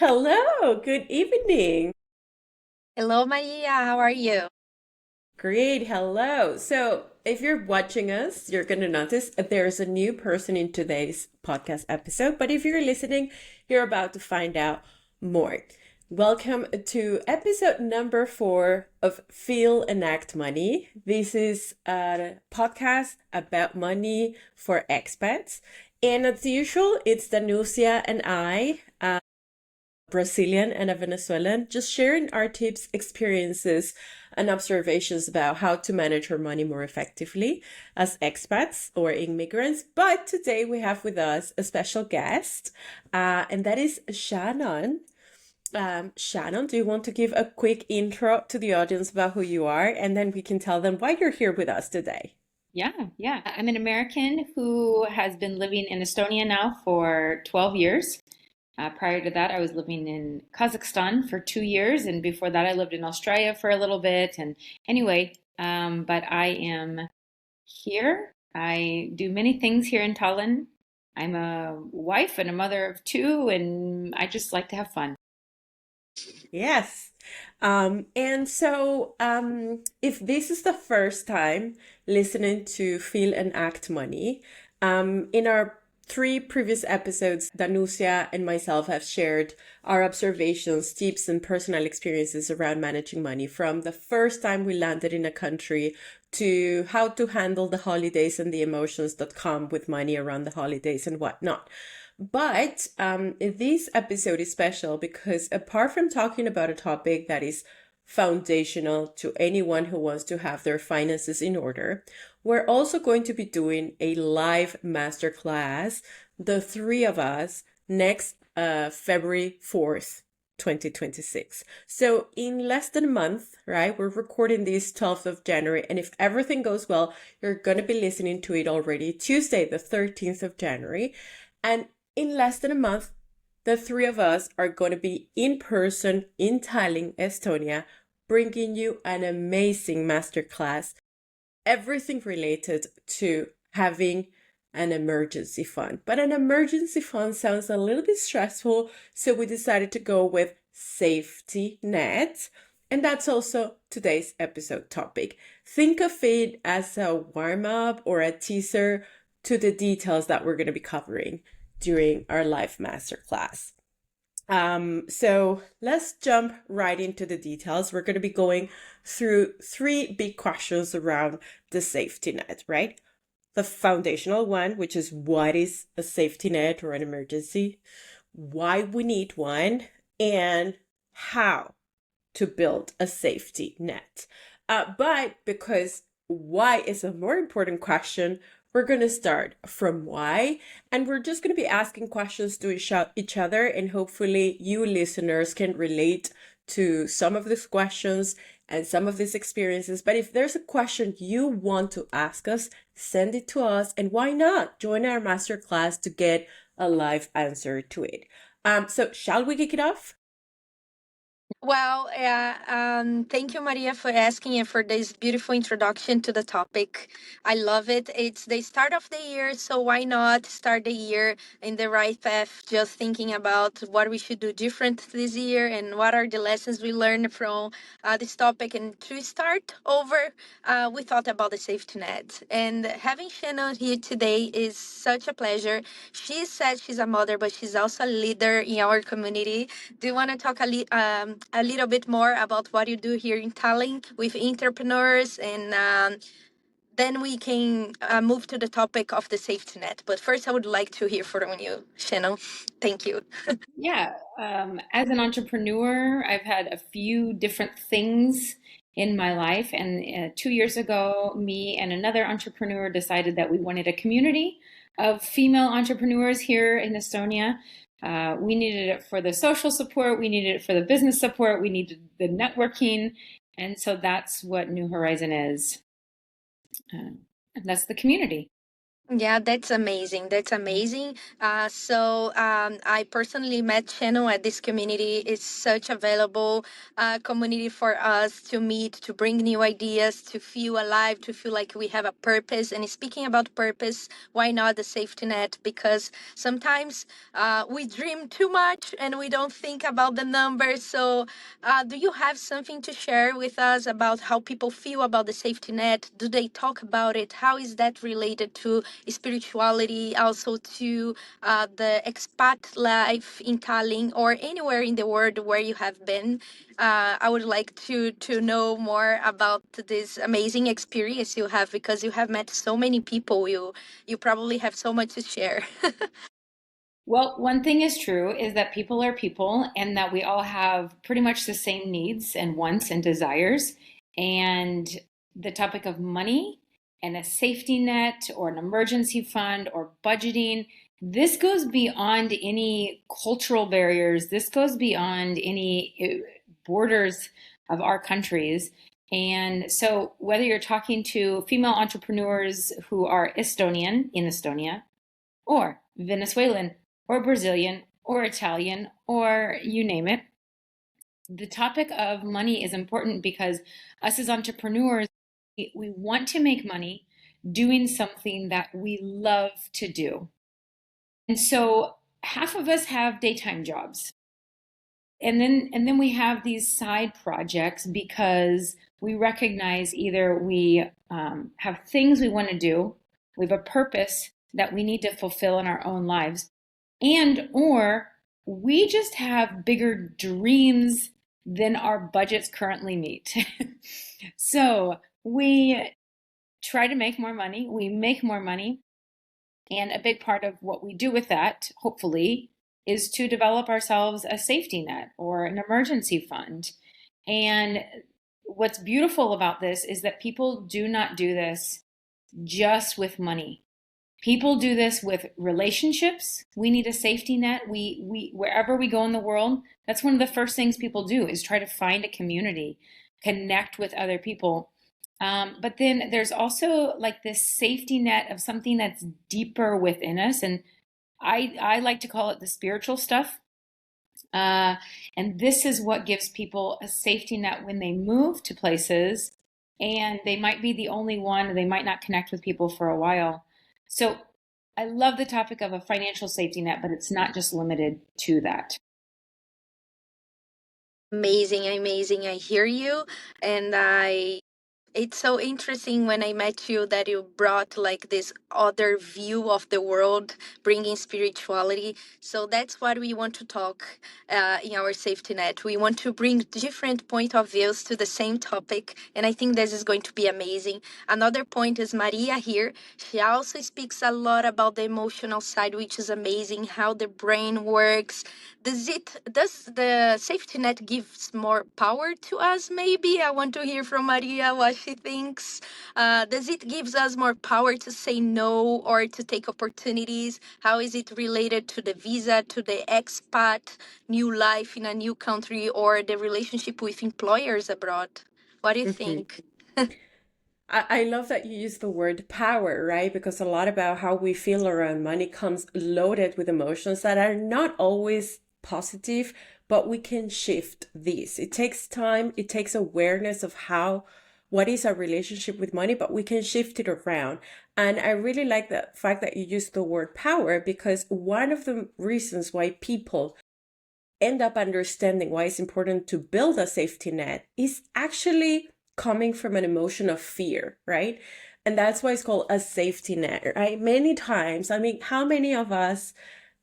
Hello, good evening. Hello, Maria. How are you? Great, hello. So, if you're watching us, you're going to notice that there's a new person in today's podcast episode. But if you're listening, you're about to find out more. Welcome to episode number 4 of Feel and Act Money. This is a podcast about money for expats. And as usual, it's Danusia and I. Brazilian and a Venezuelan, just sharing our tips, experiences, and observations about how to manage our money more effectively as expats or immigrants. But today we have with us a special guest, and that is Shannon. Shannon, do you want to give a quick intro to the audience about who you are, and then we can tell them why you're here with us today? Yeah. I'm an American who has been living in Estonia now for 12 years. Prior to that, I was living in Kazakhstan for 2 years, and before that, I lived in Australia for a little bit. And anyway, but I am here. I do many things here in Tallinn. I'm a wife and a mother of two, and I just like to have fun. Yes. If this is the first time listening to Feel and Act Money, in our 3 previous episodes, Danusia and myself have shared our observations, tips, and personal experiences around managing money from the first time we landed in a country to how to handle the holidays and the emotions that come with money around the holidays and whatnot. But this episode is special because apart from talking about a topic that is foundational to anyone who wants to have their finances in order, we're also going to be doing a live masterclass, the 3 of us, next February 4th. 2026. So in less than a month, right? We're recording this 12th of January. And if everything goes well, you're going to be listening to it already Tuesday, the 13th of January. And in less than a month, the 3 of us are going to be in person in Tallinn, Estonia, bringing you an amazing masterclass, everything related to having an emergency fund. But an emergency fund sounds a little bit stressful, so we decided to go with safety net. And that's also today's episode topic. Think of it as a warm up or a teaser to the details that we're going to be covering during our live masterclass. So let's jump right into the details. We're going to be going through 3 big questions around the safety net, right? The foundational one, which is what is a safety net or an emergency, why we need one, and how to build a safety net. But because why is a more important question, we're going to start from why, and we're just going to be asking questions to each other, and hopefully you listeners can relate to some of these questions and some of these experiences. But if there's a question you want to ask us, send it to us, and why not join our masterclass to get a live answer to it. So shall we kick it off? Thank you, Maria, for asking and for this beautiful introduction to the topic. I love it. It's the start of the year, so why not start the year in the right path? Just thinking about what we should do different this year and what are the lessons we learned from this topic. And to start over, we thought about the safety net. And having Shannon here today is such a pleasure. She said she's a mother, but she's also a leader in our community. Do you want to talk a little bit more about what you do here in Tallinn with entrepreneurs, and then we can move to the topic of the safety net. But first, I would like to hear from you, Shannon. Thank you. Yeah, as an entrepreneur, I've had a few different things in my life. And 2 years ago, me and another entrepreneur decided that we wanted a community of female entrepreneurs here in Estonia. We needed it for the social support, we needed it for the business support, we needed the networking. And so that's what New Horizon is. And that's the community. Yeah, that's amazing. That's amazing. I personally met Shannon at this community. It's such a valuable community for us to meet, to bring new ideas, to feel alive, to feel like we have a purpose. And speaking about purpose, why not the safety net? Because sometimes we dream too much and we don't think about the numbers. Do you have something to share with us about how people feel about the safety net? Do they talk about it? How is that related to spirituality, also to the expat life in Tallinn or anywhere in the world where you have been? I would like to know more about this amazing experience you have because you have met so many people. You probably have so much to share. Well, one thing is true is that people are people and that we all have pretty much the same needs and wants and desires. And the topic of money and a safety net or an emergency fund or budgeting, this goes beyond any cultural barriers. This goes beyond any borders of our countries. And so, whether you're talking to female entrepreneurs who are Estonian in Estonia, or Venezuelan, or Brazilian, or Italian, or you name it, the topic of money is important because us as entrepreneurs, we want to make money doing something that we love to do. And so half of us have daytime jobs. And then we have these side projects because we recognize either we have things we want to do, we have a purpose that we need to fulfill in our own lives, and or we just have bigger dreams than our budgets currently meet. So we try to make more money, we make more money, and a big part of what we do with that, hopefully, is to develop ourselves a safety net or an emergency fund. And what's beautiful about this is that people do not do this just with money. People do this with relationships. We need a safety net. We wherever we go in the world, that's one of the first things people do is try to find a community, connect with other people. But then there's also like this safety net of something that's deeper within us, and I like to call it the spiritual stuff. Uh, and this is what gives people a safety net when they move to places, and they might be the only one, they might not connect with people for a while. So I love the topic of a financial safety net, but it's not just limited to that. Amazing, amazing. I hear you. And it's so interesting when I met you that you brought like this other view of the world, bringing spirituality. So that's what we want to talk in our safety net. We want to bring different point of views to the same topic, and I think this is going to be amazing. Another point is Maria here. She also speaks a lot about the emotional side, which is amazing. How the brain works. Does the safety net gives more power to us? Maybe I want to hear from Maria what she thinks. Does it gives us more power to say no or to take opportunities? How is it related to the visa, to the expat, new life in a new country, or the relationship with employers abroad? What do you Mhm. think? I love that you use the word power, right? Because a lot about how we feel around money comes loaded with emotions that are not always positive, but we can shift these. It takes time, it takes awareness of what is our relationship with money, but we can shift it around. And I really like the fact that you use the word power because one of the reasons why people end up understanding why it's important to build a safety net is actually coming from an emotion of fear, right? And that's why it's called a safety net, right? Many times, I mean, how many of us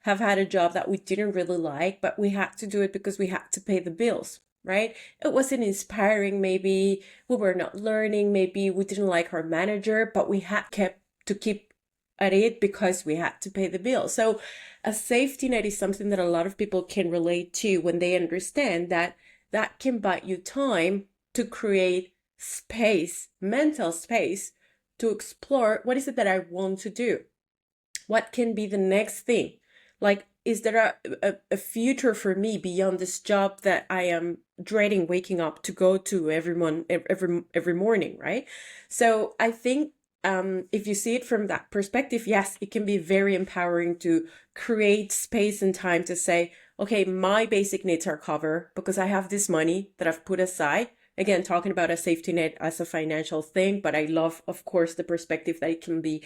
have had a job that we didn't really like, but we had to do it because we had to pay the bills, right? It wasn't inspiring. Maybe we were not learning. Maybe we didn't like our manager, but we had kept to keep at it because we had to pay the bill. So a safety net is something that a lot of people can relate to when they understand that that can buy you time to create space, mental space, to explore what is it that I want to do? What can be the next thing? Like, is there a future for me beyond this job that I am dreading waking up to go to every morning, right? So I think if you see it from that perspective, yes, it can be very empowering to create space and time to say, okay, my basic needs are covered because I have this money that I've put aside. Again, talking about a safety net as a financial thing, but I love, of course, the perspective that it can be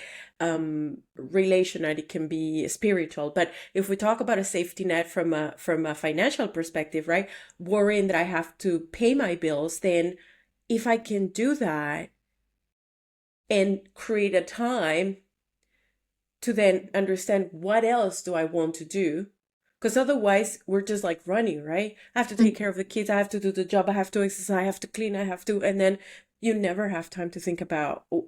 relational, it can be spiritual. But if we talk about a safety net from a financial perspective, right, worrying that I have to pay my bills, then if I can do that and create a time to then understand what else do I want to do. Because otherwise, we're just like running, right? I have to take care of the kids. I have to do the job. I have to exercise. I have to clean. I have to. And then you never have time to think about, oh,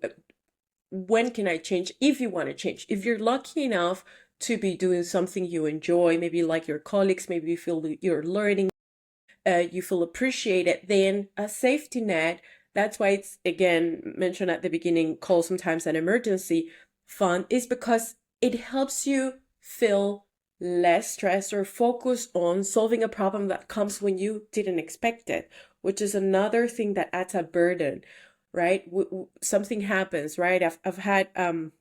when can I change if you want to change. If you're lucky enough to be doing something you enjoy, maybe you like your colleagues, maybe you feel you're learning, you feel appreciated, then a safety net, that's why it's again mentioned at the beginning, called sometimes an emergency fund, is because it helps you feel less stressed or focus on solving a problem that comes when you didn't expect it, which is another thing that adds a burden, right? Something happens, right? I've had I'm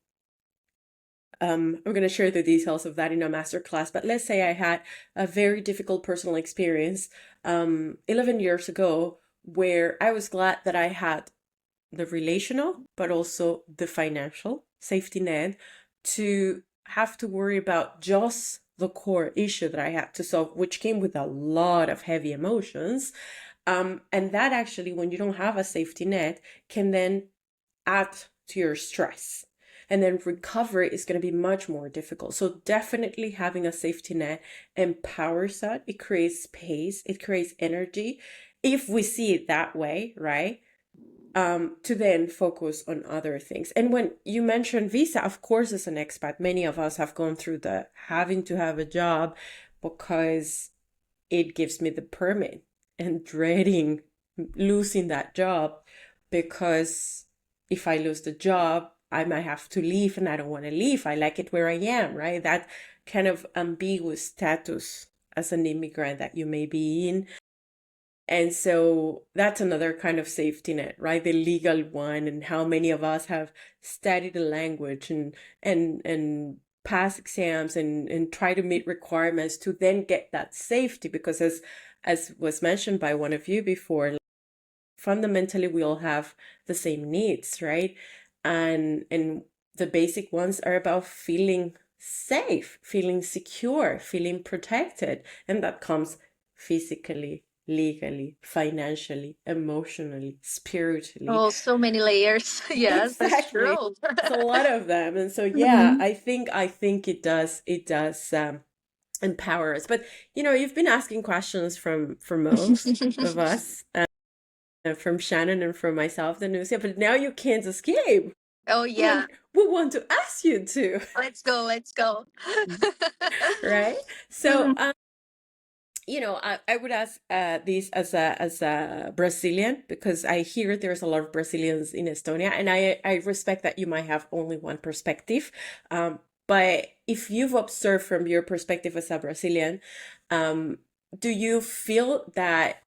going to share the details of that in a masterclass, but let's say I had a very difficult personal experience 11 years ago where I was glad that I had the relational, but also the financial safety net to have to worry about just the core issue that I had to solve, which came with a lot of heavy emotions. And that actually, when you don't have a safety net, can then add to your stress. And then recovery is going to be much more difficult. So definitely having a safety net empowers that. It creates space. It creates energy. If we see it that way, right? To then focus on other things. And when you mentioned visa, of course, as an expat, many of us have gone through the having to have a job because it gives me the permit, and dreading losing that job because if I lose the job, I might have to leave and I don't want to leave. I like it where I am, right? That kind of ambiguous status as an immigrant that you may be in. And so that's another kind of safety net, right? The legal one, and how many of us have studied the language and pass exams and try to meet requirements to then get that safety, because as was mentioned by one of you before, fundamentally we all have the same needs, right? And the basic ones are about feeling safe, feeling secure, feeling protected, and that comes physically, legally, financially, emotionally, spiritually. Oh, so many layers. Yes, that's Exactly. true. It's a lot of them. And so yeah, I think it does empower us. But you've been asking questions from most of us, from Shannon and from myself, Danusia, but now you can't escape. Oh, And yeah. we want to ask you to, Let's go. Let's go. right? So I would ask this as a Brazilian, because I hear there's a lot of Brazilians in Estonia, and I respect that you might have only one perspective. But if you've observed from your perspective as a Brazilian, do you feel that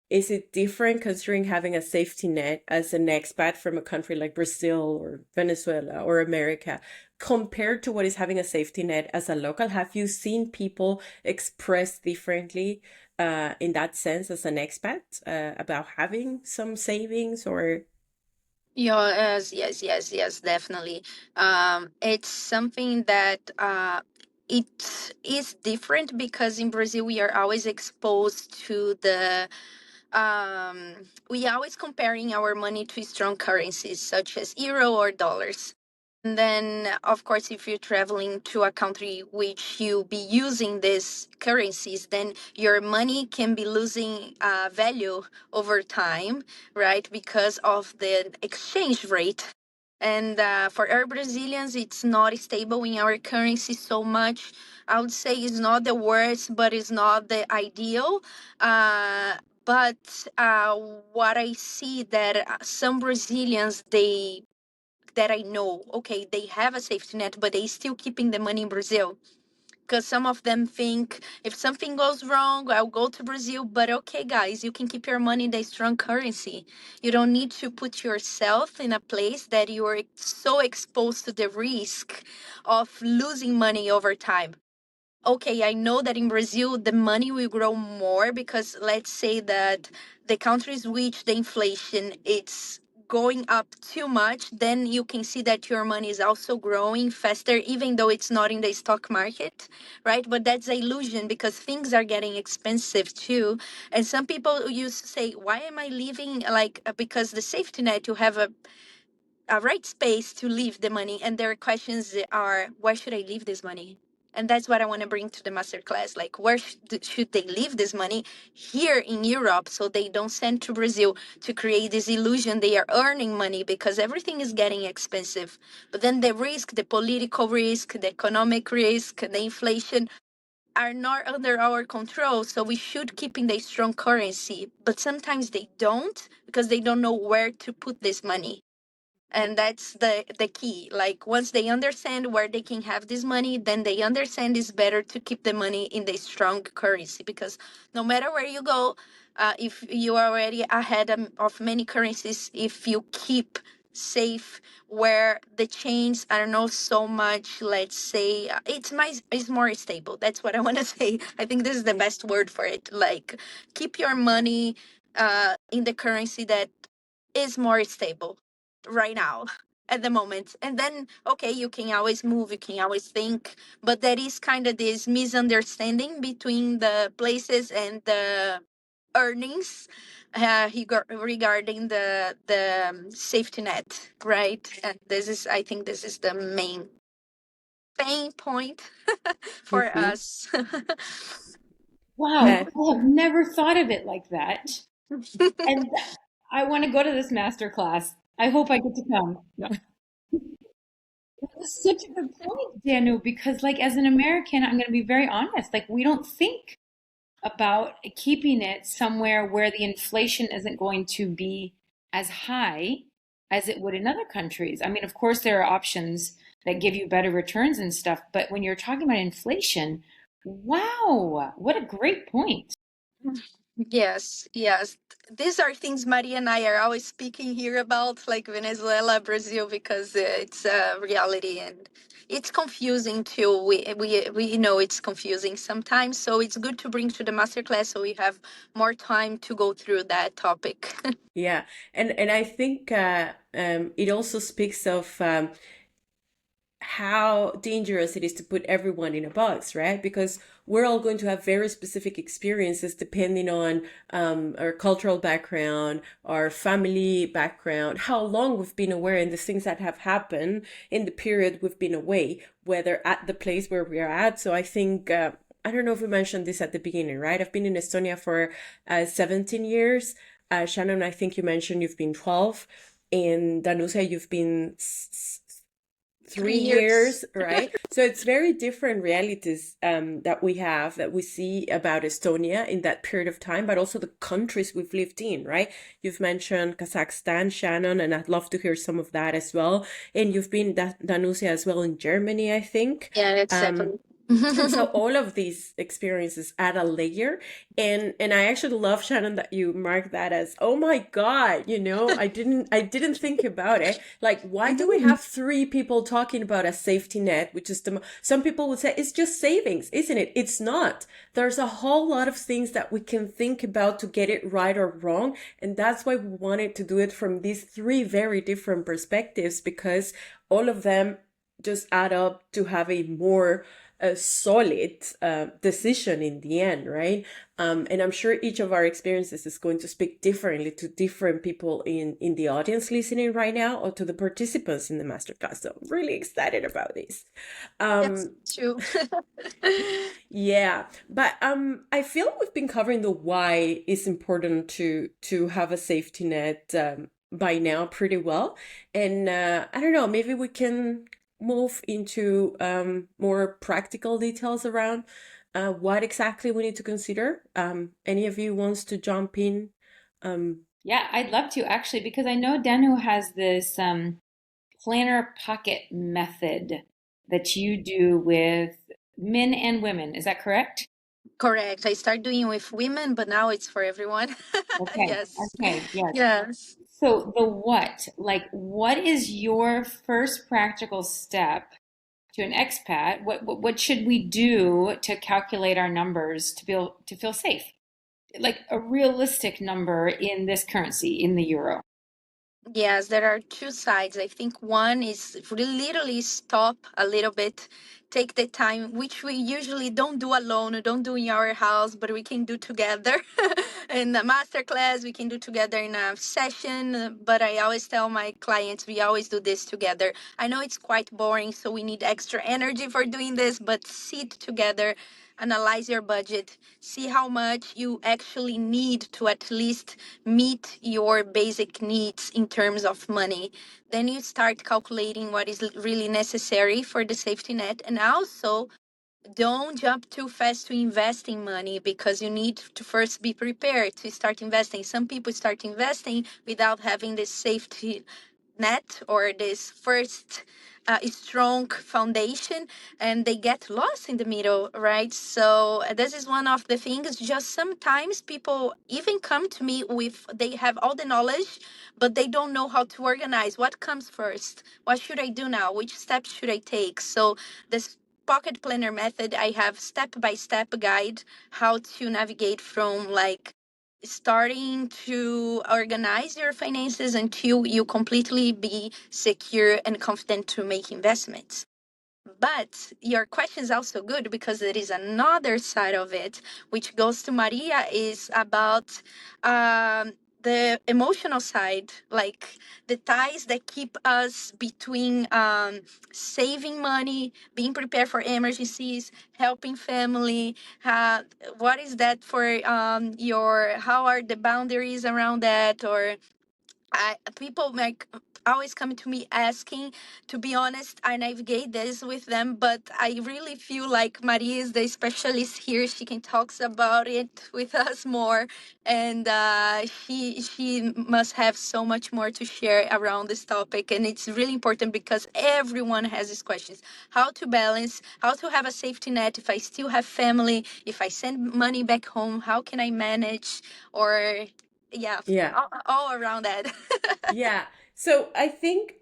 is it different considering having a safety net as an expat from a country like Brazil or Venezuela or America compared to what is having a safety net as a local? Have you seen people express differently in that sense as an expat about having some savings or? Yeah, yes, definitely. It's something that it is different because in Brazil we are always exposed to the we always comparing our money to strong currencies such as euro or dollars. And then, of course, if you're traveling to a country which you be using these currencies, then your money can be losing value over time, right? Because of the exchange rate. And for our Brazilians, it's not stable in our currency so much. I would say it's not the worst, but it's not the ideal. But what I see that some Brazilians, they that I know, okay, they have a safety net, but they still keeping the money in Brazil. because some of them think if something goes wrong, I'll go to Brazil. But okay, guys, you can keep your money in the strong currency. You don't need to put yourself in a place that you are so exposed to the risk of losing money over time. Okay, I know that in Brazil the money will grow more because let's say that the countries which the inflation it's going up too much, then you can see that your money is also growing faster, even though it's not in the stock market, right? But that's an illusion because things are getting expensive too. And some people used to say, why am I leaving? Like, because the safety net, you have a right space to leave the money, and their questions are, where should I leave this money? And that's what I want to bring to the masterclass, like where should they leave this money here in Europe, so they don't send to Brazil to create this illusion they are earning money, because everything is getting expensive. But then the risk, the political risk, the economic risk, the inflation are not under our control, so we should keep in the strong currency. But sometimes they don't, because they don't know where to put this money. And that's the key. Like once they understand where they can have this money, then they understand it's better to keep the money in the strong currency, because no matter where you go, if you are already ahead of many currencies, if you keep safe where the chains are not so much, let's say, it's more stable. That's what I want to say. I think this is the best word for it. Like keep your money in the currency that is more stable right now at the moment. And then okay, you can always move, you can always think, but there is kind of this misunderstanding between the places and the earnings, regarding the safety net, right? And this is, I think this is the main pain point for Mm-hmm. us. Wow, I have never thought of it like that. And I want to go to this master class. I hope I get to come. No. That's such a good point, Danu, because like as an American, I'm going to be very honest, like we don't think about keeping it somewhere where the inflation isn't going to be as high as it would in other countries. I mean, of course, there are options that give you better returns and stuff, but when you're talking about inflation, wow, what a great point. Yes, yes. These are things Maria and I are always speaking here about, like Venezuela, Brazil, because it's a reality and it's confusing too. We know it's confusing sometimes, so it's good to bring to the masterclass so we have more time to go through that topic. Yeah, and I think it also speaks of how dangerous it is to put everyone in a box, right? Because we're all going to have very specific experiences depending on our cultural background, our family background, how long we've been away, and the things that have happened in the period we've been away, whether at the place where we are at. So I think, I don't know if we mentioned this at the beginning, right? I've been in Estonia for 17 years. Shannon, I think you mentioned you've been 12. In Danusia, you've been 3 years, right? So it's very different realities that we see about Estonia in that period of time, but also the countries we've lived in, right? You've mentioned Kazakhstan, Shannon, and I'd love to hear some of that as well. And you've been Danusia as well in Germany, I think. Yeah, exactly. And so all of these experiences add a layer. And I actually love, Shannon, that you mark that as, oh my God, I didn't think about it. Like, why do we have three people talking about a safety net, which is some people would say it's just savings, isn't it? It's not. There's a whole lot of things that we can think about to get it right or wrong. And that's why we wanted to do it from these three very different perspectives, because all of them just add up to have a more solid decision in the end, right? And I'm sure each of our experiences is going to speak differently to different people in the audience listening right now, or to the participants in the masterclass. So I'm really excited about this. That's true. Yeah, but I feel we've been covering the why it's important to have a safety net by now pretty well. And I don't know, maybe we can move into more practical details around what exactly we need to consider. Any of you wants to jump in? Yeah, I'd love to actually, because I know Danu has this planner pocket method that you do with men and women. Is that correct? Correct. I start doing with women, but now it's for everyone. Okay. Yes. Okay. Yes. Yes. So the what, like, what is your first practical step to an expat? What should we do to calculate our numbers to feel safe? Like a realistic number in this currency, in the euro. Yes, there are two sides. I think one is literally stop a little bit, take the time, which we usually don't do alone, or don't do in our house, but we can do together in a masterclass. We can do together in a session. But I always tell my clients, we always do this together. I know it's quite boring, so we need extra energy for doing this, but sit together, analyze your budget, see how much you actually need to at least meet your basic needs in terms of money. Then you start calculating what is really necessary for the safety net. And also, don't jump too fast to investing money, because you need to first be prepared to start investing. Some people start investing without having this safety net or this first strong foundation, and they get lost in the middle, right? So this is one of the things. Just sometimes people even come to me with, they have all the knowledge, but they don't know how to organize. What comes first? What should I do now? Which steps should I take? So this pocket planner method, I have step by step guide how to navigate from like starting to organize your finances until you completely be secure and confident to make investments. But your question is also good, because there is another side of it, which goes to Maria, is about the emotional side, like the ties that keep us between saving money, being prepared for emergencies, helping family. Uh, what is that for how are the boundaries around that? Or people like always come to me asking. To be honest, I navigate this with them, but I really feel like Maria is the specialist here. She can talk about it with us more, and she must have so much more to share around this topic. And it's really important because everyone has these questions: how to balance, how to have a safety net if I still have family, if I send money back home, how can I manage? Or yeah, Yeah. all around that. Yeah. So I think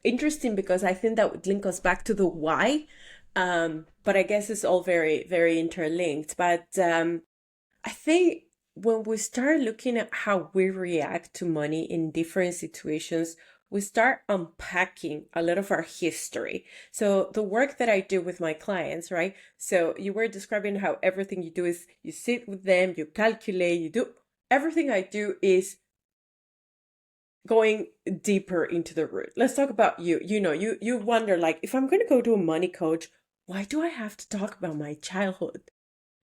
interesting, because I think that would link us back to the why. But I guess it's all very, very interlinked. But I think when we start looking at how we react to money in different situations, we start unpacking a lot of our history. So the work that I do with my clients, right? So you were describing how everything you do is you sit with them, you calculate, you do everything I do is going deeper into the root. Let's talk about you. You wonder, like, if I'm going to go to a money coach, why do I have to talk about my childhood?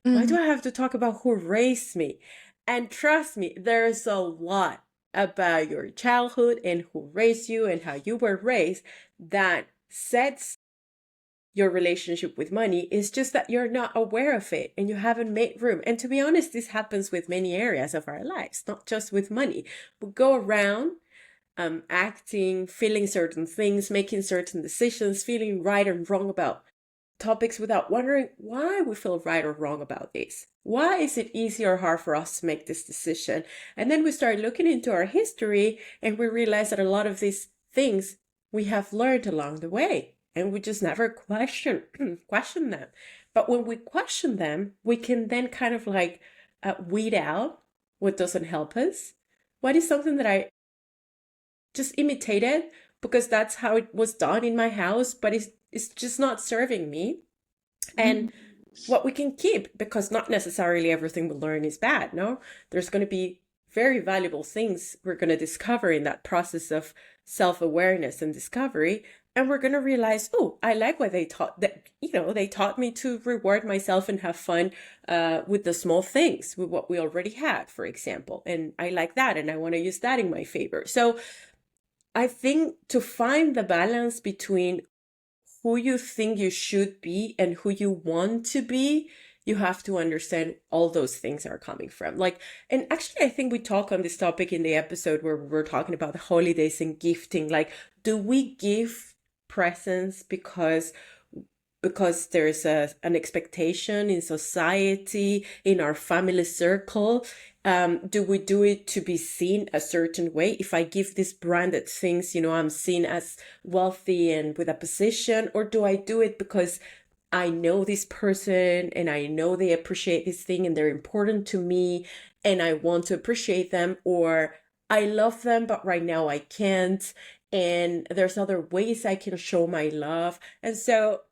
Why do Mhm. I have to talk about who raised me? And trust me, there's a lot about your childhood and who raised you and how you were raised that sets your relationship with money. Is just that you're not aware of it and you haven't made room. And to be honest, this happens with many areas of our lives, not just with money. We go around acting, feeling certain things, making certain decisions, feeling right and wrong about topics without wondering why we feel right or wrong about this. Why is it easy or hard for us to make this decision? And then we start looking into our history and we realize that a lot of these things we have learned along the way and we just never question them. But when we question them, we can then kind of like weed out what doesn't help us. What is something that I just imitated because that's how it was done in my house, but it's just not serving me. And what we can keep, because not necessarily everything we learn is bad. No, there's going to be very valuable things we're going to discover in that process of self-awareness and discovery. And we're going to realize, oh, I like what they taught, that, they taught me to reward myself and have fun with the small things, with what we already had, for example. And I like that. And I want to use that in my favor. So I think to find the balance between who you think you should be and who you want to be, you have to understand all those things are coming from. Like, and actually, I think we talk on this topic in the episode where we were talking about the holidays and gifting. Like, do we give presents because because there's an expectation in society, in our family circle? Do we do it to be seen a certain way? If I give this branded things, I'm seen as wealthy and with a position, or do I do it because I know this person and I know they appreciate this thing and they're important to me and I want to appreciate them, or I love them, but right now I can't. And there's other ways I can show my love. And so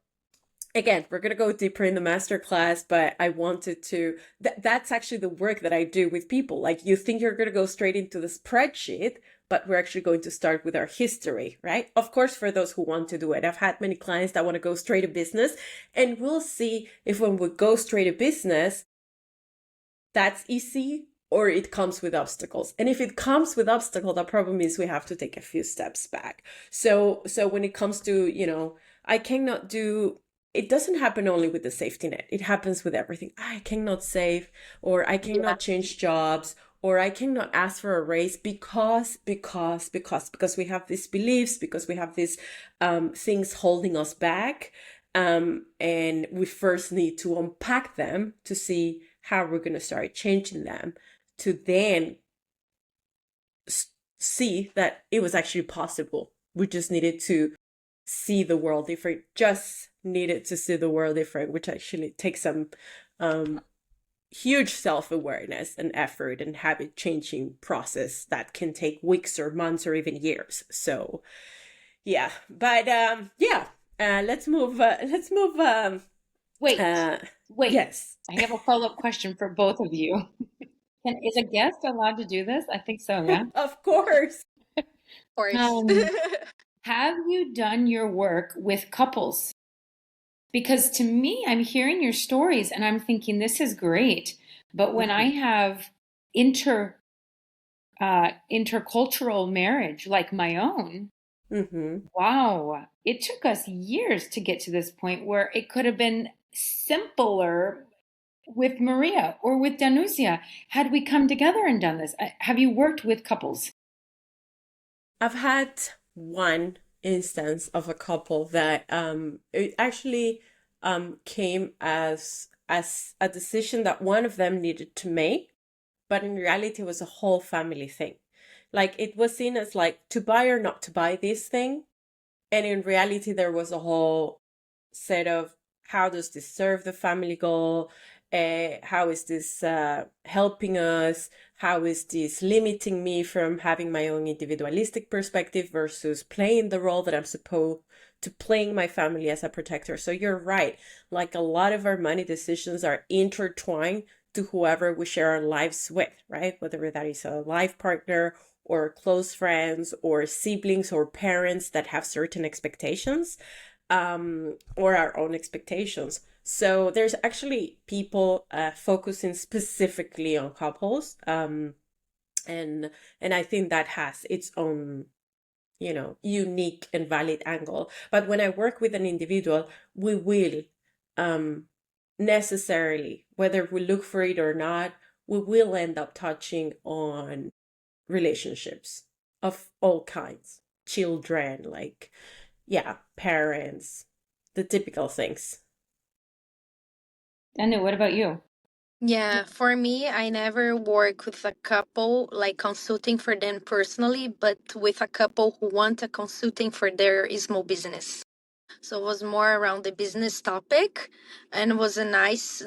again, we're going to go deeper in the masterclass, but I wanted to, that's actually the work that I do with people. Like, you think you're going to go straight into the spreadsheet, but we're actually going to start with our history, right? Of course, for those who want to do it. I've had many clients that want to go straight to business, and we'll see if when we go straight to business, that's easy or it comes with obstacles. And if it comes with obstacles, the problem is we have to take a few steps back. So when it comes to, I cannot do, it doesn't happen only with the safety net. It happens with everything. I cannot save, or I cannot change jobs, or I cannot ask for a raise because we have these beliefs, because we have these things holding us back. And we first need to unpack them to see how we're going to start changing them, to then see that it was actually possible. We just needed to see the world different, which actually takes some huge self-awareness and effort and habit changing process that can take weeks or months or even years. So yeah, but let's move. Wait. Yes. I have a follow-up question for both of you. Is a guest allowed to do this? I think so, yeah. Of course. Of course. Have you done your work with couples? Because to me, I'm hearing your stories and I'm thinking this is great. But when I have intercultural marriage like my own, wow, it took us years to get to this point where it could have been simpler with Maria or with Danusia had we come together and done this. Have you worked with couples? I've had one instance of a couple that it actually came as a decision that one of them needed to make, but in reality it was a whole family thing. Like, it was seen as like to buy or not to buy this thing, and in reality there was a whole set of, how does this serve the family goal? How is this helping us? How is this limiting me from having my own individualistic perspective versus playing the role that I'm supposed to, playing my family as a protector? So you're right. Like, a lot of our money decisions are intertwined to whoever we share our lives with, right? Whether that is a life partner or close friends or siblings or parents that have certain expectations, or our own expectations. So there's actually people focusing specifically on couples, and I think that has its own, unique and valid angle. But when I work with an individual, we will necessarily, whether we look for it or not, we will end up touching on relationships of all kinds, children, parents, the typical things. Danu, what about you? Yeah, for me, I never work with a couple like consulting for them personally, but with a couple who want a consulting for their small business. So it was more around the business topic, and it was a nice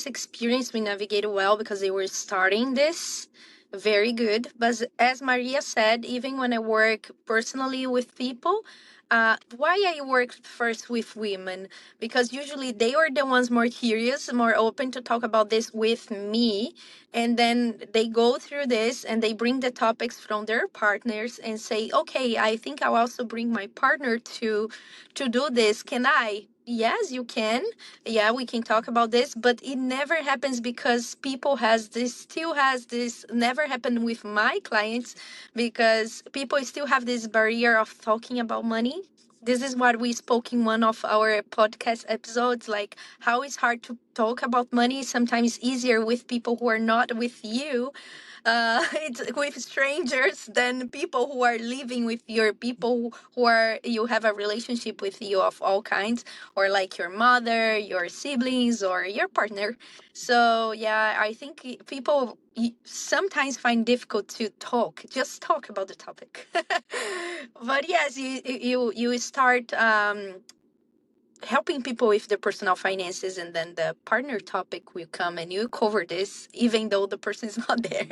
experience. We navigated well because they were starting this. Very good. But as Maria said, even when I work personally with people, why I work first with women? Because usually they are the ones more curious, more open to talk about this with me. And then they go through this and they bring the topics from their partners and say, okay, I think I'll also bring my partner to do this. Can I? Yes, you can. Yeah, we can talk about this, but it never happens because people still has this, never happened with my clients, because people still have this barrier of talking about money. This is what we spoke in one of our podcast episodes, like how it's hard talk about money is sometimes easier with people who are not with you. It's with strangers than people who are living with your people who are you have a relationship with you of all kinds, or like your mother, your siblings, or your partner. So yeah, I think people sometimes find difficult to just talk about the topic. But yes, you start helping people with their personal finances, and then the partner topic will come and you cover this even though the person is not there.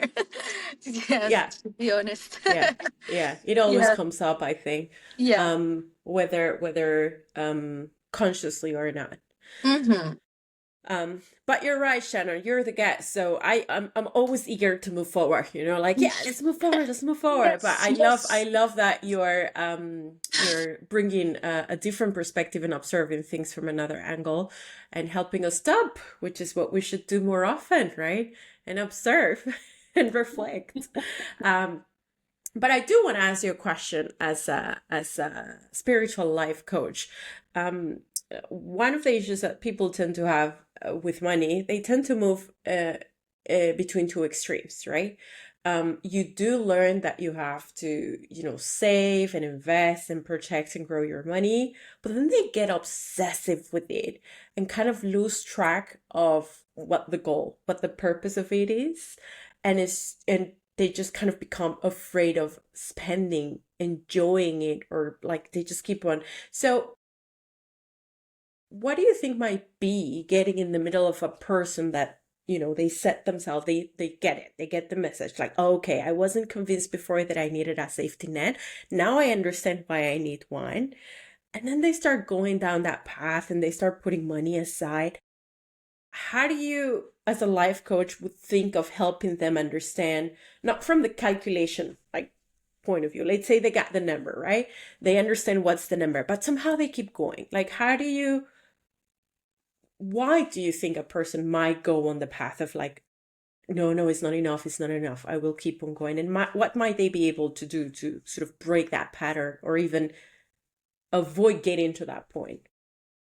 Yes, Yeah, to be honest. yeah, yeah. It always Yeah, comes up, I think, yeah. whether consciously or not. Mm-hmm. But you're right, Shannon. You're the guest, so I'm always eager to move forward. Like, yeah, let's move forward, let's move forward. But Yes, I yes. love that you're bringing a different perspective and observing things from another angle, and helping us stop, which is what we should do more often, right? And observe and reflect. But I do want to ask you a question as a spiritual life coach. One of the issues that people tend to have with money, they tend to move between two extremes, right? You do learn that you have to, save and invest and protect and grow your money, but then they get obsessive with it and kind of lose track of what the purpose of it is, and they just kind of become afraid of spending, enjoying it, or like they just keep on. So what do you think might be getting in the middle of a person that, they set themselves, they get it, they get the message, like, oh, okay, I wasn't convinced before that I needed a safety net. Now I understand why I need one. And then they start going down that path and they start putting money aside. How do you, as a life coach, would think of helping them understand, not from the calculation like point of view? Let's say they got the number, right? They understand what's the number, but somehow they keep going. Like, why do you think a person might go on the path of like, no, no, it's not enough, it's not enough, I will keep on going? And what might they be able to do to sort of break that pattern, or even avoid getting to that point?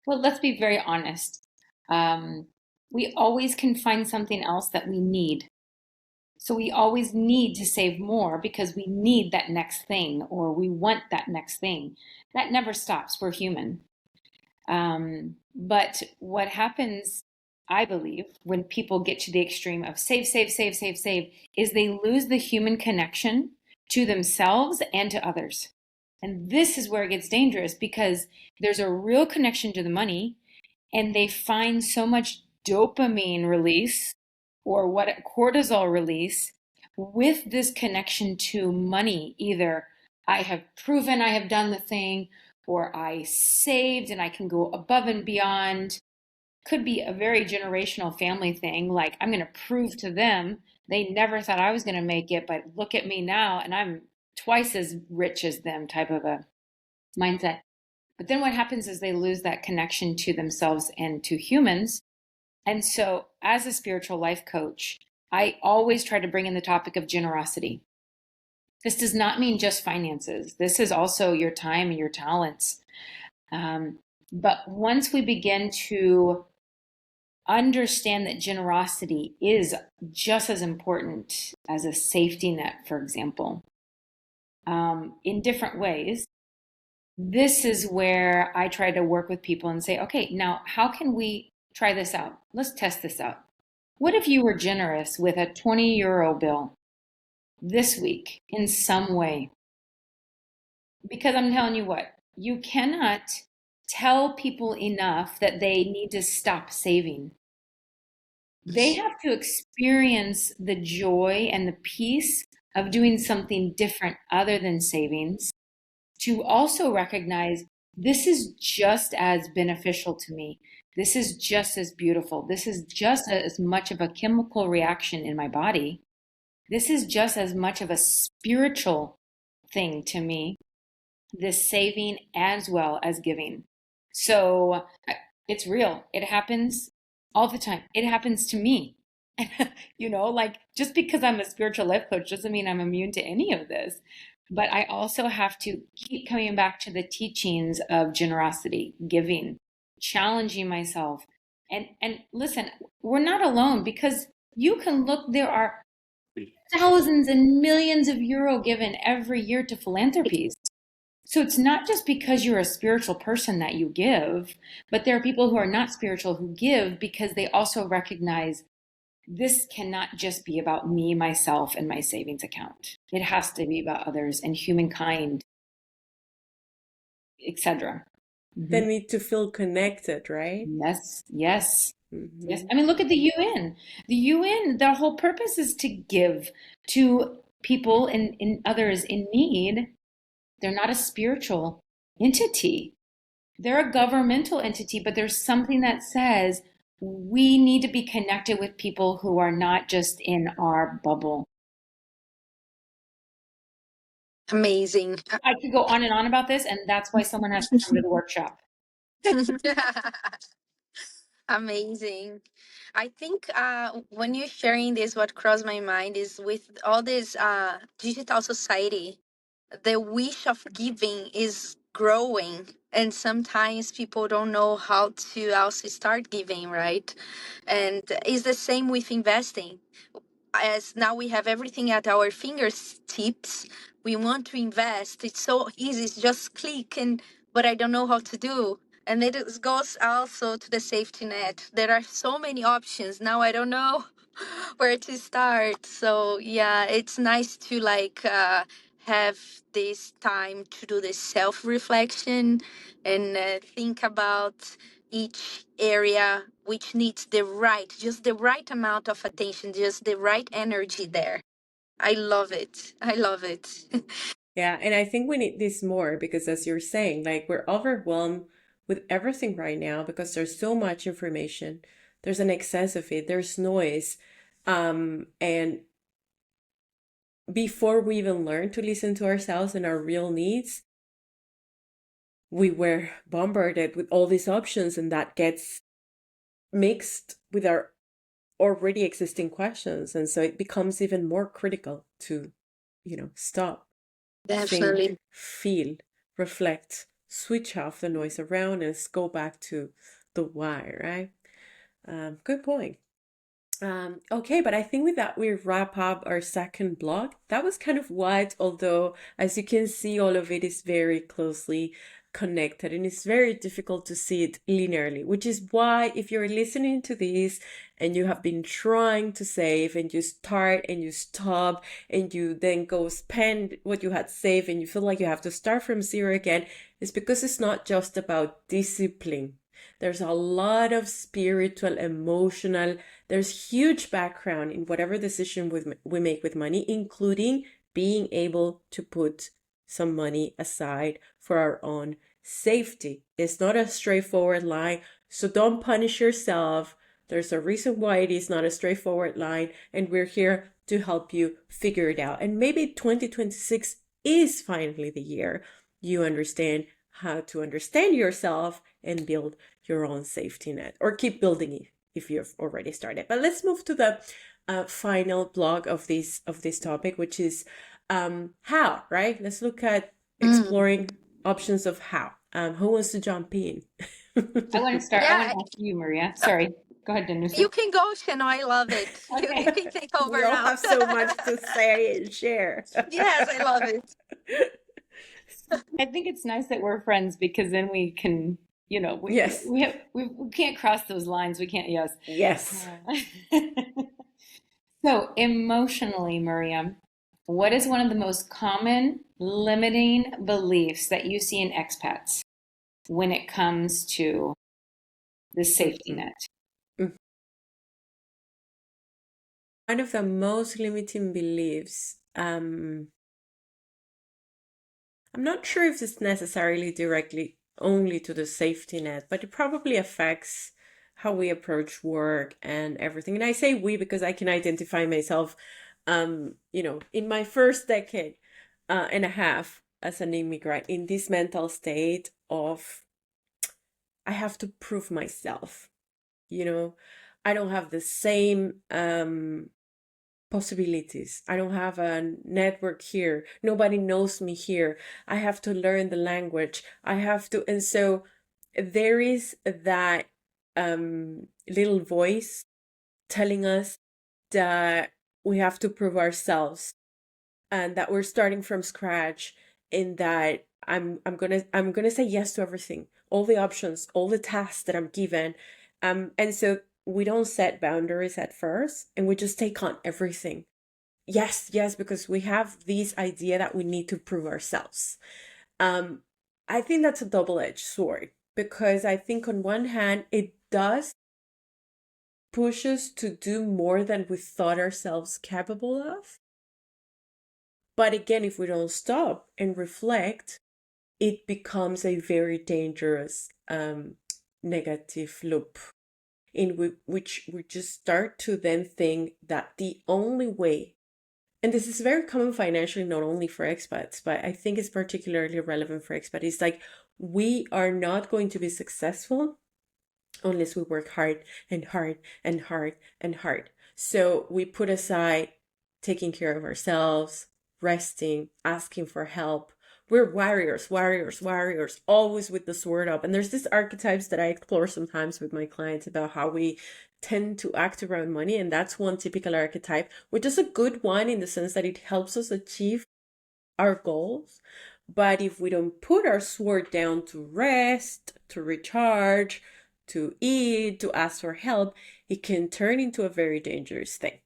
Well, let's be very honest. We always can find something else that we need. So we always need to save more because we need that next thing, or we want that next thing. That never stops. We're human. But what happens, I believe, when people get to the extreme of save, save, save, save, save, is they lose the human connection to themselves and to others. And this is where it gets dangerous, because there's a real connection to the money, and they find so much dopamine release, or what cortisol release, with this connection to money. Either I have proven I have done the thing, or I saved and I can go above and beyond. Could be a very generational family thing, like I'm going to prove to them they never thought I was going to make it, but look at me now and I'm twice as rich as them, type of a mindset. But then what happens is they lose that connection to themselves and to humans. And so, as a spiritual life coach, I always try to bring in the topic of generosity. This does not mean just finances. This is also your time and your talents. But once we begin to understand that generosity is just as important as a safety net, for example, in different ways, this is where I try to work with people and say, okay, now how can we try this out? Let's test this out. What if you were generous with a 20 euro bill this week in some way? Because I'm telling you what, you cannot tell people enough that they need to stop saving. They have to experience the joy and the peace of doing something different other than savings, to also recognize this is just as beneficial to me. This is just as beautiful. This is just as much of a chemical reaction in my body. This is just as much of a spiritual thing to me, this saving as well as giving. So it's real. It happens all the time. It happens to me. Like, just because I'm a spiritual life coach doesn't mean I'm immune to any of this. But I also have to keep coming back to the teachings of generosity, giving, challenging myself, And listen, we're not alone, because you can look, there are thousands and millions of euro given every year to philanthropies. So it's not just because you're a spiritual person that you give, but there are people who are not spiritual who give because they also recognize this cannot just be about me, myself, and my savings account. It has to be about others and humankind, etc. They need to feel connected, right? Yes, yes. Mm-hmm. Yes. I mean, look at the UN. The UN, their whole purpose is to give to people and others in need. They're not a spiritual entity. They're a governmental entity, but there's something that says we need to be connected with people who are not just in our bubble. Amazing. I could go on and on about this, and that's why someone has to come to the workshop. Amazing. I think when you're sharing this, what crossed my mind is with all this digital society, the wish of giving is growing. And sometimes people don't know how to also start giving, right? And it's the same with investing. As now we have everything at our fingertips, we want to invest. It's so easy. It's just click, and but I don't know how to do. And it goes also to the safety net. There are so many options now. I don't know where to start. So yeah, it's nice to have this time to do this self reflection and think about each area which needs just the right amount of attention, just the right energy there. I love it. I love it. Yeah, and I think we need this more because, as you're saying, like we're overwhelmed with everything right now because there's so much information. There's an excess of it. There's noise. And before we even learn to listen to ourselves and our real needs, we were bombarded with all these options, and that gets mixed with our already existing questions. And so it becomes even more critical to, stop, Definitely. think, feel, reflect, switch off the noise around us, go back to the why, right? Good point. Okay, but I think with that, we wrap up our second blog. That was kind of wide, although as you can see, all of it is very closely connected and it's very difficult to see it linearly, which is why if you're listening to this and you have been trying to save and you start and you stop and you then go spend what you had saved and you feel like you have to start from zero again, it's because it's not just about discipline. There's a lot of spiritual, emotional, there's huge background in whatever decision we make with money, including being able to put some money aside for our own safety. It's not a straightforward line, so don't punish yourself. There's a reason why it is not a straightforward line, and we're here to help you figure it out. And maybe 2026 is finally the year you understand how to understand yourself and build your own safety net, or keep building it if you've already started. But let's move to the final blog of this topic, which is how, right? Let's look at exploring options of how. Who wants to jump in? I want to start. I want Yeah, to ask you, Maria. Sorry. Go ahead, Danusia. you can go, Shannon. I love it. Okay. You can take over We all now. have so much to say and share. Yes, I love it. I think it's nice that we're friends, because then we can, Yes. we can't cross those lines. We can't. Yes. Yes. So emotionally, Maria, what is one of the most common limiting beliefs that you see in expats when it comes to the safety net? One of the most limiting beliefs, I'm not sure if it's necessarily directly only to the safety net, but it probably affects how we approach work and everything. And I say we because I can identify myself, in my first decade and a half as an immigrant in this mental state of I have to prove myself. I don't have the same possibilities. I don't have a network here. Nobody knows me here. I have to learn the language. And so there is that little voice telling us that we have to prove ourselves and that we're starting from scratch, in that I'm gonna say yes to everything, all the options, all the tasks that I'm given. And so we don't set boundaries at first and we just take on everything. Yes, yes, because we have this idea that we need to prove ourselves. Um, I think that's a double-edged sword, because I think on one hand it does push us to do more than we thought ourselves capable of. But again, if we don't stop and reflect, it becomes a very dangerous negative loop in which we just start to then think that the only way, and this is very common financially, not only for expats, but I think it's particularly relevant for expats, is like we are not going to be successful unless we work hard and hard and hard and hard. So we put aside taking care of ourselves, resting, asking for help. We're warriors, warriors, warriors, always with the sword up. And there's these archetypes that I explore sometimes with my clients about how we tend to act around money. And that's one typical archetype, which is a good one in the sense that it helps us achieve our goals. But if we don't put our sword down to rest, to recharge, to eat, to ask for help, it can turn into a very dangerous thing.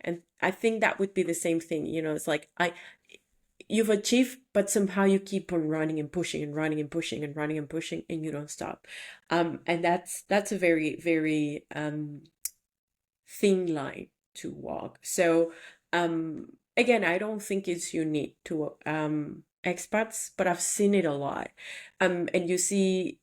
And I think that would be the same thing. It's like you've achieved, but somehow you keep on running and pushing and running and pushing and running and pushing, and you don't stop. And that's a very, very thin line to walk. So again, I don't think it's unique to expats, but I've seen it a lot. And you see,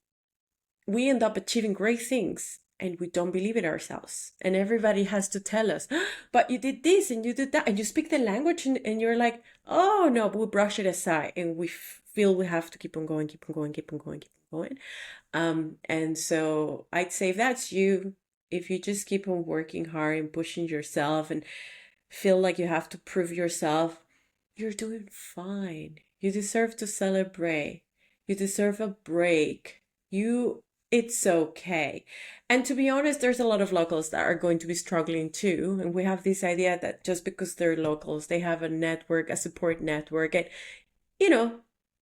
we end up achieving great things and we don't believe it ourselves. And everybody has to tell us, but you did this and you did that, and you speak the language, and you're like, oh no, but we brush it aside and we feel we have to keep on going, keep on going, keep on going, keep on going. And so I'd say if that's you, if you just keep on working hard and pushing yourself and feel like you have to prove yourself, you're doing fine. You deserve to celebrate. You deserve a break. It's okay. And to be honest, there's a lot of locals that are going to be struggling too. And we have this idea that just because they're locals, they have a network, a support network. And, you know,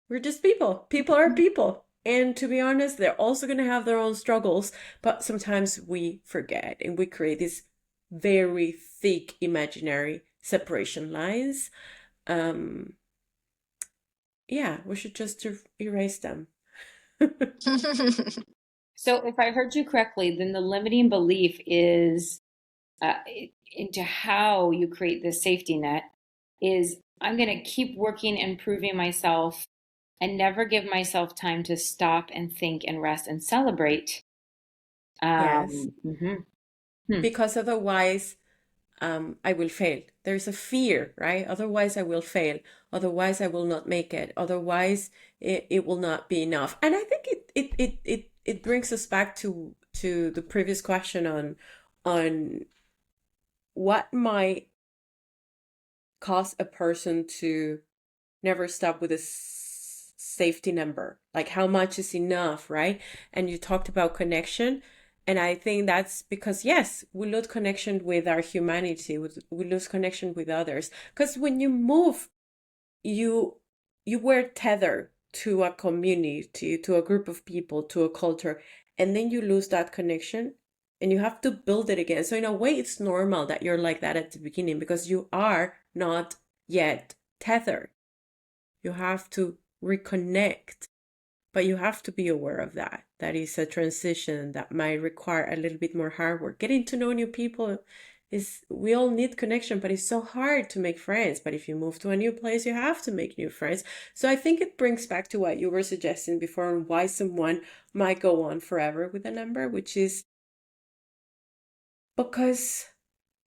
we're just people. People are people. And to be honest, they're also going to have their own struggles. But sometimes we forget and we create these very thick imaginary separation lines. Yeah, we should just erase them. So if I heard you correctly, then the limiting belief is uh, into how you create this safety net is I'm going to keep working and proving myself and never give myself time to stop and think and rest and celebrate. Yes, Mhm. Hmm. because otherwise I will fail. There's a fear, right? Otherwise I will fail. Otherwise I will not make it. Otherwise it will not be enough. And I think it brings us back to the previous question on what might cause a person to never stop with a safety number, like how much is enough, right? And you talked about connection, and I think that's because yes, we lose connection with our humanity, we lose connection with others, because when you move, you were tethered to a community, to a group of people, to a culture, and then you lose that connection and you have to build it again. So in a way it's normal that you're like that at the beginning, because you are not yet tethered. You have to reconnect, but you have to be aware of that. That is a transition that might require a little bit more hard work. Getting to know new people is, we all need connection, but it's so hard to make friends. But if you move to a new place, you have to make new friends. So I think it brings back to what you were suggesting before on why someone might go on forever with a number, which is because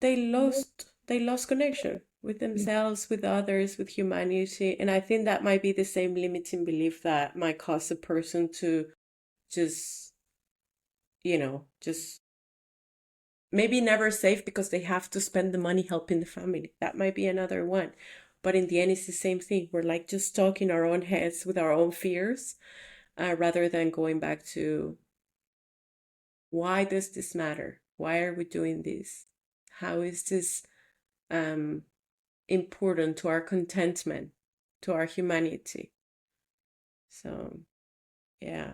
they lost connection with themselves, with others, with humanity. And I think that might be the same limiting belief that might cause a person to just, just maybe never save because they have to spend the money helping the family. That might be another one. But in the end, it's the same thing. We're like just stuck in our own heads with our own fears, rather than going back to Why does this matter? Why are we doing this? How is this important to our contentment, to our humanity? So, yeah.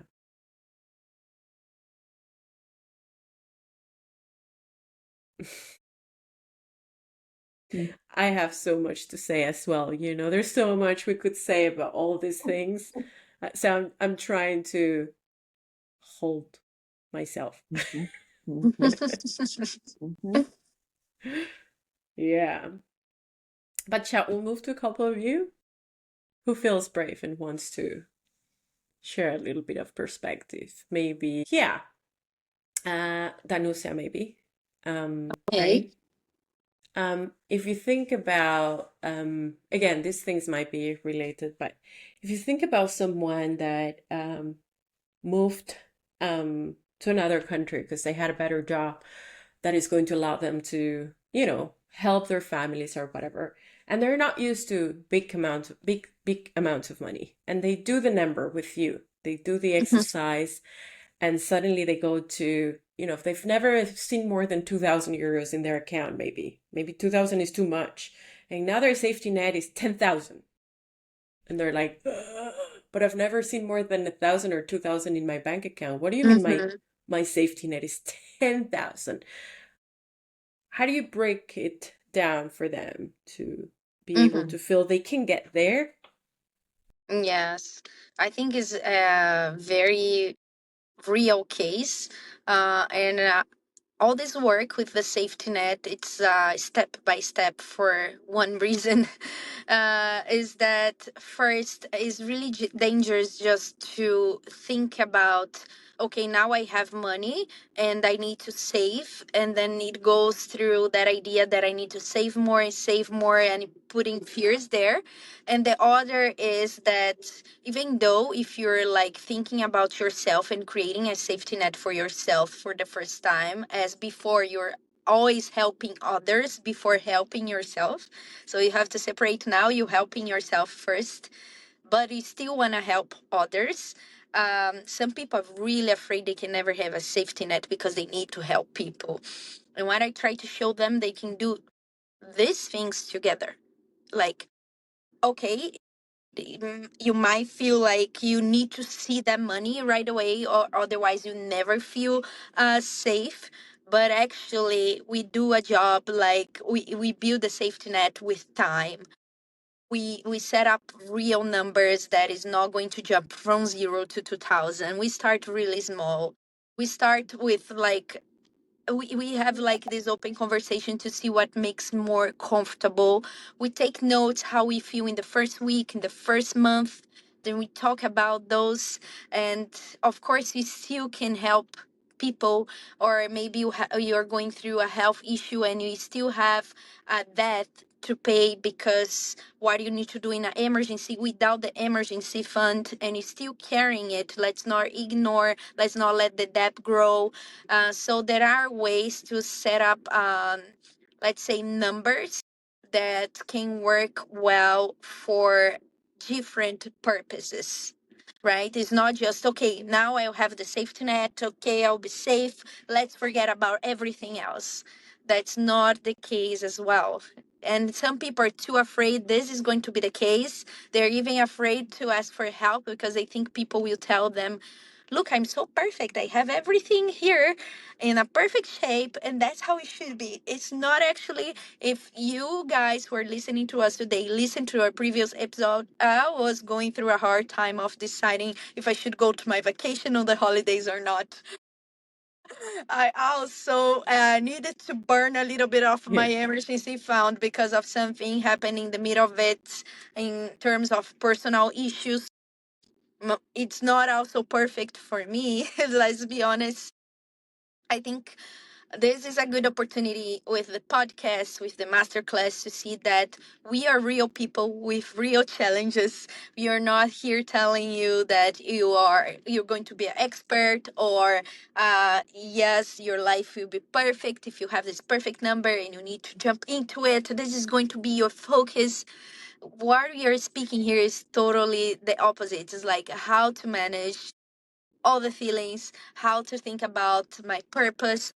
I have so much to say as well. There's so much we could say about all these things. So I'm trying to hold myself. Mhm. Mhm. Mhm. Yeah. But shall we move to a couple of you? Who feels brave and wants to share a little bit of perspective? Maybe, yeah. Danusia, maybe. Okay. Right? If you think about, again, these things might be related, but if you think about someone that moved to another country because they had a better job that is going to allow them to, help their families or whatever, and they're not used to big amounts of money, and they do the number with you, they do the exercise, and suddenly they go to, if they've never seen more than 2,000 euros in their account, maybe 2,000 is too much, and now their safety net is 10,000, and they're like, "Ugh, but I've never seen more than 1,000 or 2,000 in my bank account. What do you mean my safety net is 10,000?" How do you break it down for them to be able Mm-hmm. to feel they can get there? Yes, I think is a very real case, and all this work with the safety net, it's step by step for one reason. Is that first is really dangerous just to think about, okay, now I have money and I need to save, and then it goes through that idea that I need to save more and putting fears there. And the other is that even though if you're like thinking about yourself and creating a safety net for yourself for the first time, as before you're always helping others before helping yourself, so you have to separate. Now you helping yourself first, but you still want to help others. Some people are really afraid they can never have a safety net because they need to help people, and when I try to show them they can do these things together, like, okay, you might feel like you need to see that money right away, or otherwise you never feel safe. But actually we do a job, like we build a safety net with time. We set up real numbers that is not going to jump from 0 to 2000. We start really small. We start with like, we have like this open conversation to see what makes more comfortable. We take notes how we feel in the first week, in the first month. Then we talk about those. And of course, you still can help people, or maybe you're going through a health issue and you still have a debt to pay, because what do you need to do in an emergency without the emergency fund, and you're still carrying it. Let's not ignore, let's not let the debt grow. So there are ways to set up, let's say, numbers that can work well for different purposes, right? It's not just, okay, now I'll have the safety net, okay, I'll be safe, let's forget about everything else. That's not the case as well. And some people are too afraid this is going to be the case. They're even afraid to ask for help because they think people will tell them, look, I'm so perfect. I have everything here in a perfect shape, and that's how it should be. It's not actually. If you guys who are listening to us today listen to our previous episode, I was going through a hard time of deciding if I should go to my vacation on the holidays or not. I also needed to burn a little bit of my Yeah. emergency fund because of something happening in the middle of it in terms of personal issues. It's not also perfect for me, let's be honest. I think this is a good opportunity with the podcast, with the masterclass, to see that we are real people with real challenges. We are not here telling you that you're going to be an expert, or yes, your life will be perfect if you have this perfect number and you need to jump into it. This is going to be your focus. What we are speaking here is totally the opposite. It's like how to manage all the feelings, how to think about my purpose,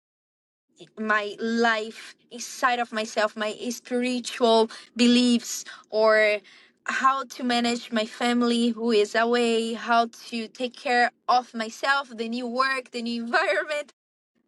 my life inside of myself, my spiritual beliefs, or how to manage my family who is away, how to take care of myself, the new work, the new environment.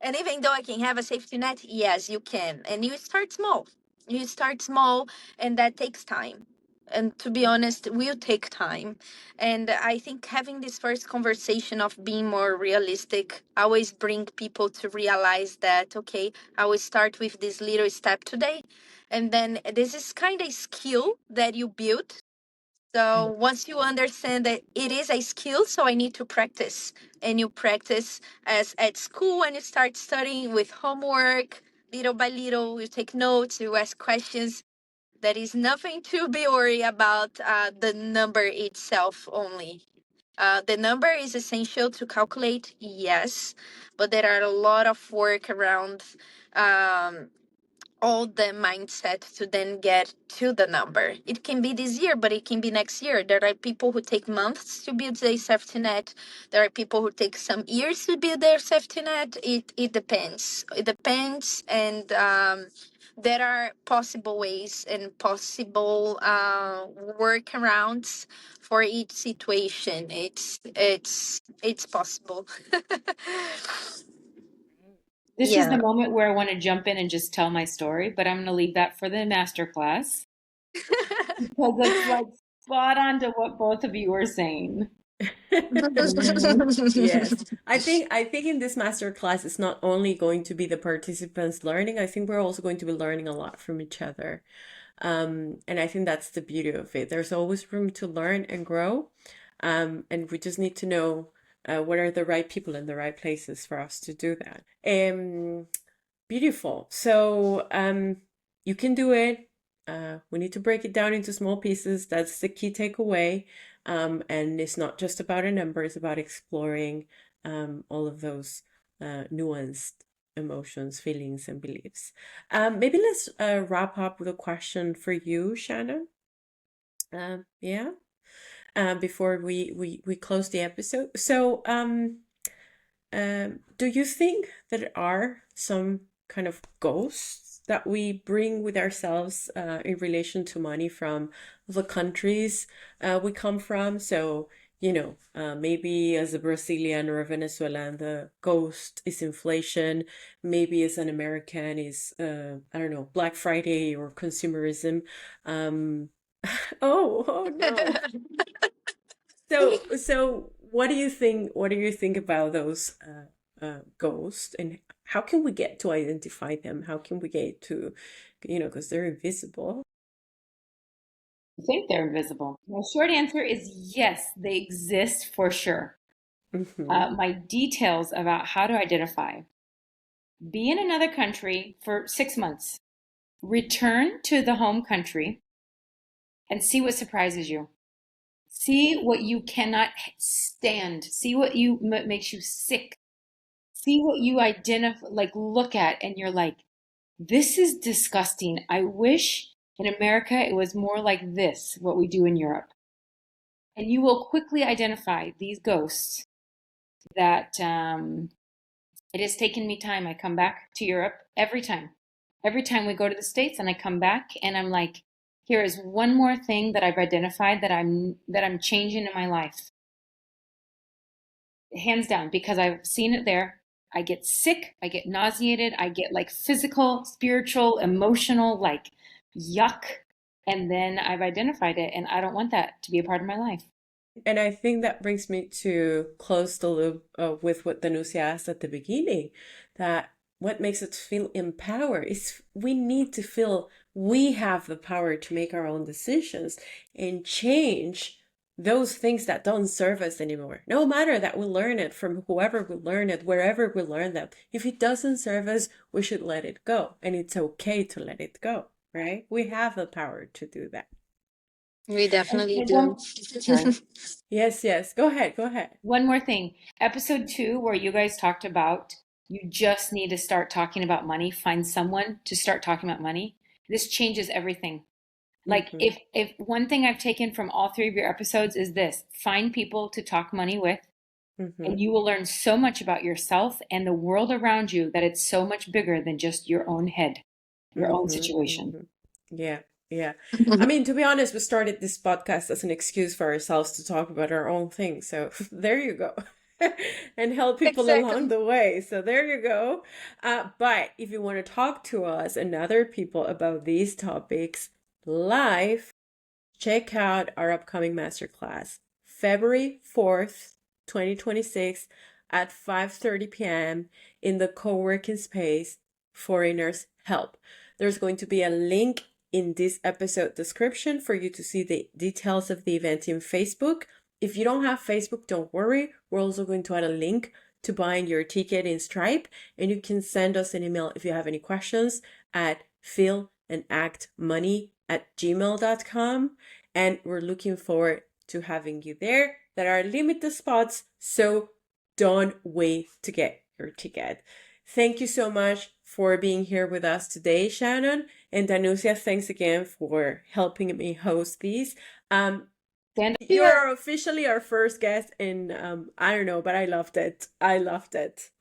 And even though I can have a safety net, yes, you can. And you start small. You start small, and that takes time. And to be honest, will take time. And I think having this first conversation of being more realistic always bring people to realize that, okay, I will start with this little step today. And then this is kind of skill that you build. So once you understand that it is a skill, so I need to practice. And you practice as at school when you start studying with homework, little by little, you take notes, you ask questions. There is nothing to be worried about the number itself only. The number is essential to calculate, yes, but there are a lot of work around um, all the mindset to then get to the number. It can be this year, but it can be next year. There are people who take months to build a safety net. There are people who take some years to build their safety net. It depends. It depends, and there are possible ways and possible workarounds for each situation. It's possible. This is the Yeah. moment where I want to jump in and just tell my story, but I'm going to leave that for the masterclass because it's like spot on to what both of you were saying. Yes. I think in this master class it's not only going to be the participants learning, I think we're also going to be learning a lot from each other. And I think that's the beauty of it. There's always room to learn and grow. And we just need to know what are the right people in the right places for us to do that. Beautiful. So you can do it. We need to break it down into small pieces. That's the key takeaway. And it's not just about a number, it's about exploring all of those nuanced emotions, feelings, and beliefs. Maybe let's wrap up with a question for you, Shannon. Yeah, before we close the episode. So, do you think that there are some kind of ghosts that we bring with ourselves in relation to money from the countries we come from? So, maybe as a Brazilian or a Venezuelan, the ghost is inflation. Maybe as an American is, I don't know, Black Friday or consumerism. Um, oh no. So what do you think? What do you think about those ghosts, and how can we get to identify them? How can we get to, because they're invisible. I think they're invisible. My short answer is yes, they exist for sure. Mm-hmm. My details about how to identify: be in another country for 6 months, return to the home country, and see what surprises you. See what you cannot stand. See what makes you sick. See what you identify, like look at, and you're like, this is disgusting. I wish in America it was more like this, what we do in Europe. And you will quickly identify these ghosts that it has taken me time. I come back to Europe every time. Every time we go to the States and I come back and I'm like, here is one more thing that I've identified that I'm changing in my life. Hands down, because I've seen it there. I get sick, I get nauseated, I get like physical, spiritual, emotional, like yuck. And then I've identified it, and I don't want that to be a part of my life. And I think that brings me to close the loop with what Danusia asked at the beginning, that what makes us feel empowered is we need to feel we have the power to make our own decisions and change those things that don't serve us anymore. No matter that we learn it from whoever we learn it, wherever we learn them. If it doesn't serve us, we should let it go. And it's okay to let it go, right? We have the power to do that. We definitely And do. sorry. Yes. Go ahead. One more thing. Episode 2, where you guys talked about you just need to start talking about money, find someone to start talking about money. This changes everything. Like Mm-hmm. if one thing I've taken from all 3 of your episodes is this: find people to talk money with, And you will learn so much about yourself and the world around you that it's so much bigger than just your own head, your own situation. Yeah, yeah. I mean, to be honest, we started this podcast as an excuse for ourselves to talk about our own things. So there you go. And help people along Exactly. the way. So there you go. But if you want to talk to us and other people about these topics live, check out our upcoming masterclass, February 4th, 2026 at 5:30 p.m. in the co-working space Foreigners Help. There's going to be a link in this episode description for you to see the details of the event in Facebook. If you don't have Facebook, don't worry. We're also going to add a link to buying your ticket in Stripe, and you can send us an email if you have any questions at feelandactmoney@gmail.com. And we're looking forward to having you there. There are limited spots, so don't wait to get your ticket. Thank you so much for being here with us today, Shannon. And Danusia, thanks again for helping me host these. You are officially our first guest, and I don't know, but I loved it. I loved it.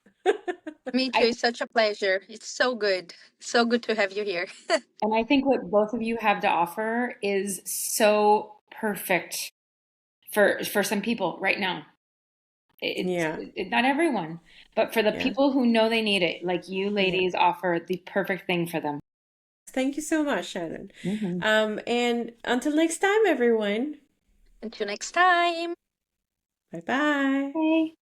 Me too. It's such a pleasure. It's so good. So good to have you here. And I think what both of you have to offer is so perfect for some people right now. Yeah. Not everyone, but for the Yeah. people who know they need it, like you ladies offer the perfect thing for them. Thank you so much, Shannon. Mhm. And until next time, everyone. Until next time. Bye-bye. Hey.